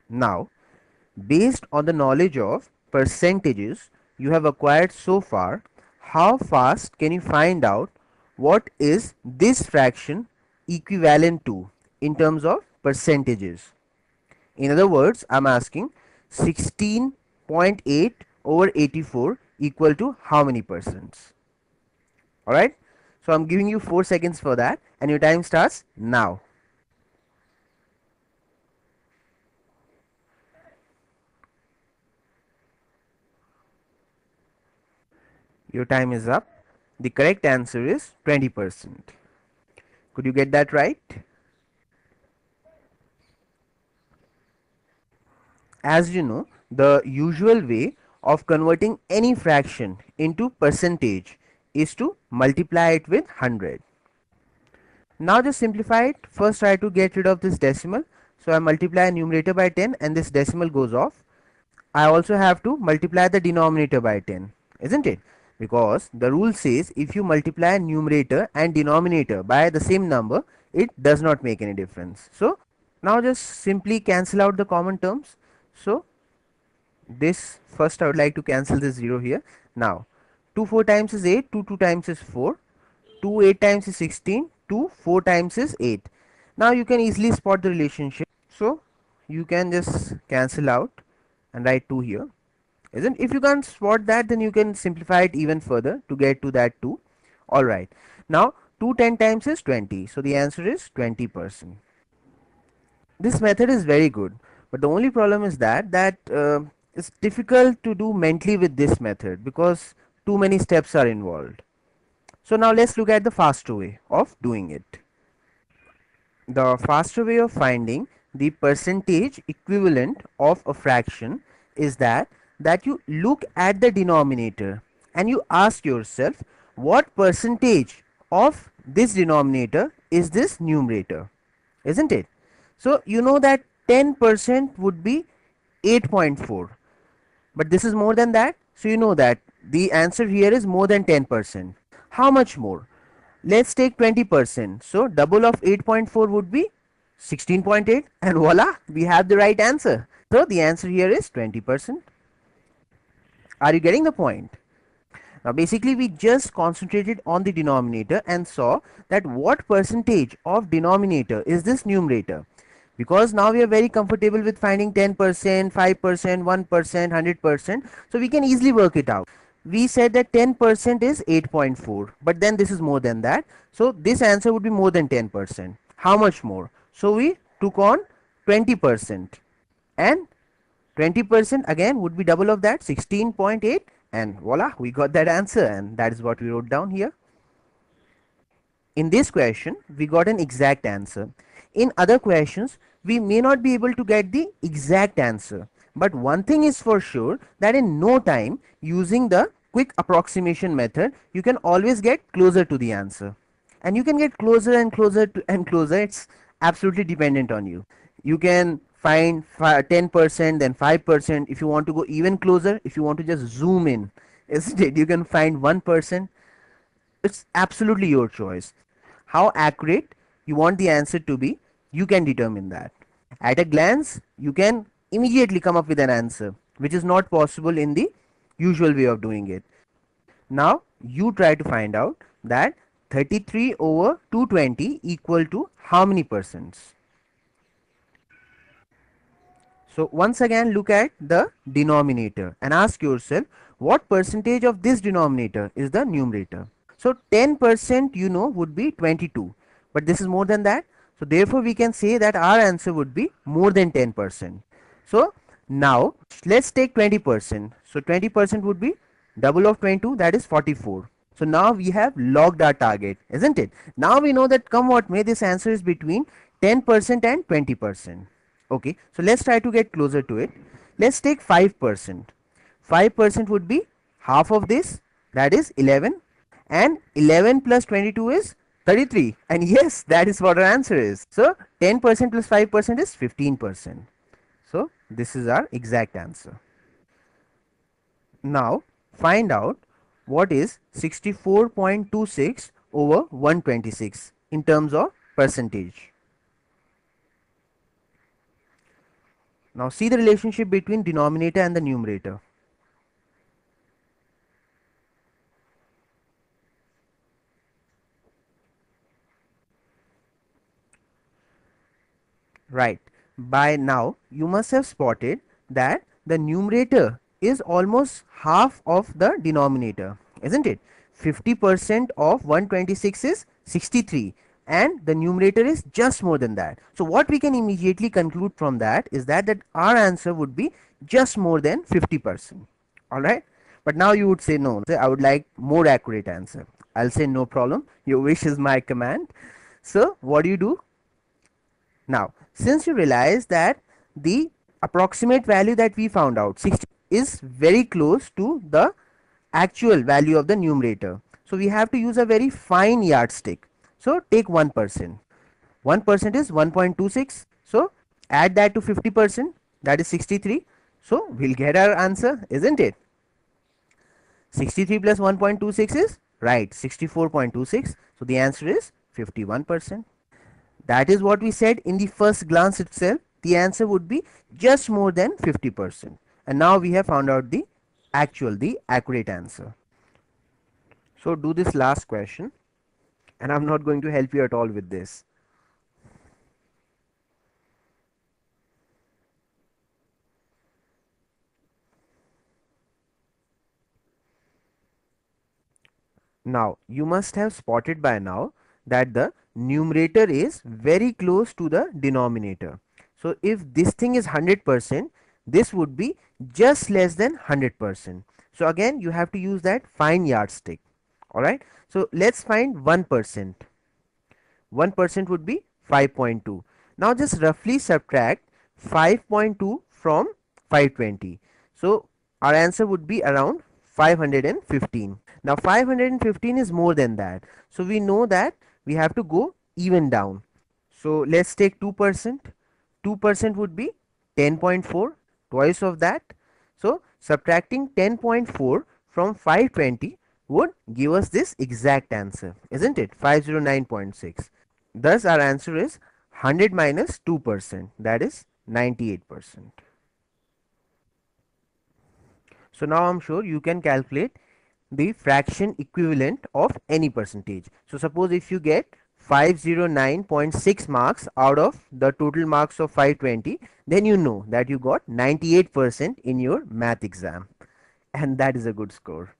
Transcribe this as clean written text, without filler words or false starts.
Now, based on the knowledge of percentages you have acquired so far, how fast can you find out what is this fraction equivalent to in terms of percentages? In other words, I'm asking 16.8 over 84 equal to how many percents? Alright, so I'm giving you 4 seconds for that, and your time starts now. Your time is up. The correct answer is 20%. Could you get that right? As you know, the usual way of converting any fraction into percentage is to multiply it with 100. Now just simplify it. First try to get rid of this decimal. So I multiply numerator by 10 and this decimal goes off. I also have to multiply the denominator by 10, isn't it? Because the rule says if you multiply numerator and denominator by the same number, it does not make any difference. So now just simply cancel out the common terms. So this first I would like to cancel this 0 here. Now 2 4 times is 8, 2 2 times is 4, 2 8 times is 16, 2 4 times is 8. Now you can easily spot the relationship. So you can just cancel out and write 2 here, isn't? If you can't spot that, then you can simplify it even further to get to that 2. Alright, now 2 10 times is 20, so the answer is 20%. This method is very good, but the only problem is that it's difficult to do mentally with this method because too many steps are involved. So now let's look at the faster way of doing it. The faster way of finding the percentage equivalent of a fraction is that you look at the denominator and you ask yourself what percentage of this denominator is this numerator, isn't it? So you know that 10% would be 8.4, but this is more than that, so you know that the answer here is more than 10%. How much more? Let's take 20%. So double of 8.4 would be 16.8, and voila, we have the right answer. So the answer here is 20%. Are you getting the point? Now basically we just concentrated on the denominator and saw that what percentage of denominator is this numerator. Because now we are very comfortable with finding 10%, 5%, 1%, 100%, so we can easily work it out. We said that 10% is 8.4, but then this is more than that, so this answer would be more than 10%. How much more? So we took on 20%, and 20% again would be double of that, 16.8, and voila, we got that answer, and that is what we wrote down here. In this question we got an exact answer. In other questions we may not be able to get the exact answer, but one thing is for sure, that in no time, using the quick approximation method, you can always get closer to the answer, and you can get closer and closer to and closer. It's absolutely dependent on you. You can find 10%, then 5%. If you want to go even closer, if you want to just zoom in, isn't it, you can find 1%. It's absolutely your choice. How accurate you want the answer to be, you can determine that. At a glance, you can immediately come up with an answer, which is not possible in the usual way of doing it. Now, you try to find out that 33 over 220 equal to how many percents? So once again look at the denominator and ask yourself what percentage of this denominator is the numerator. So 10% you know would be 22, but this is more than that, so therefore we can say that our answer would be more than 10%. So now let's take 20%. So 20% would be double of 22, that is 44. So now we have logged our target, isn't it? Now we know that come what may, this answer is between 10% and 20%. Okay, so let's try to get closer to it. Let's take 5%. 5% would be half of this, that is 11, and 11 plus 22 is 33, and yes, that is what our answer is. So 10% plus 5% is 15%. So this is our exact answer. Now find out what is 64.26 over 126 in terms of percentage. Now see the relationship between denominator and the numerator. Right. By now, you must have spotted that the numerator is almost half of the denominator, isn't it? 50% of 126 is 63, and the numerator is just more than that. So what we can immediately conclude from that is that our answer would be just more than 50%. Alright. But now you would say no, I would like more accurate answer. I'll say no problem. Your wish is my command. So what do? Now, since you realize that the approximate value that we found out 60 is very close to the actual value of the numerator, so we have to use a very fine yardstick. So take 1%. 1% is 1.26. So add that to 50%, that is 63. So we'll get our answer, isn't it? 63 plus 1.26 is right 64.26. So the answer is 51%. That is what we said in the first glance itself. The answer would be just more than 50%. And now we have found out the accurate answer. So do this last question, and I'm not going to help you at all with this. Now you must have spotted by now that the numerator is very close to the denominator. So if this thing is 100%, this would be just less than 100%. So again you have to use that fine yardstick. Alright. So let's find 1%. 1% would be 5.2. Now just roughly subtract 5.2 from 520. So our answer would be around 515. Now 515 is more than that. So we know that we have to go even down. So let's take 2%. 2% would be 10.4, twice of that. So subtracting 10.4 from 520 would give us this exact answer, isn't it? 509.6. Thus our answer is 100 minus 2%, that is 98%. So now I'm sure you can calculate the fraction equivalent of any percentage. So suppose if you get 509.6 marks out of the total marks of 520, then you know that you got 98% in your math exam, and that is a good score.